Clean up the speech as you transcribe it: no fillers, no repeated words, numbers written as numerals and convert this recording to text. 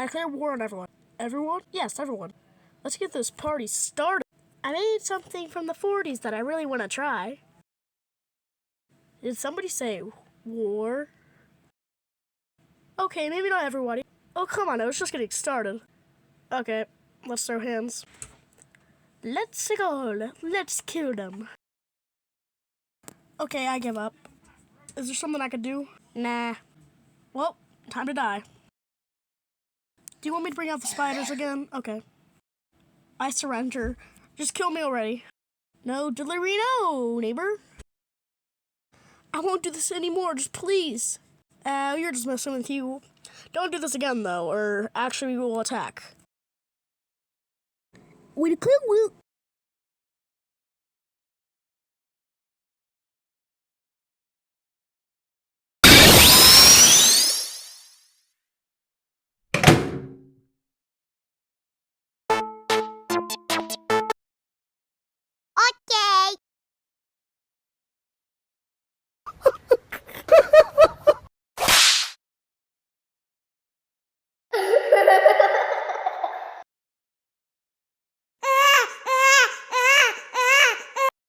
I declare war on everyone. Everyone? Yes, everyone. Let's get this party started. I made something from the 40s that I really want to try. Did somebody say war? Okay, maybe not everybody. Oh, come on, I was just getting started. Okay, let's throw hands. Let's go. Let's kill them. Okay, I give up. Is there something I could do? Nah. Well, time to die. Do you want me to bring out the spiders again? Okay. I surrender. Just kill me already. No, delivery, no, neighbor. I won't do this anymore, just please. You're just messing with you. Don't do this again, though, or actually we will attack. We declare war.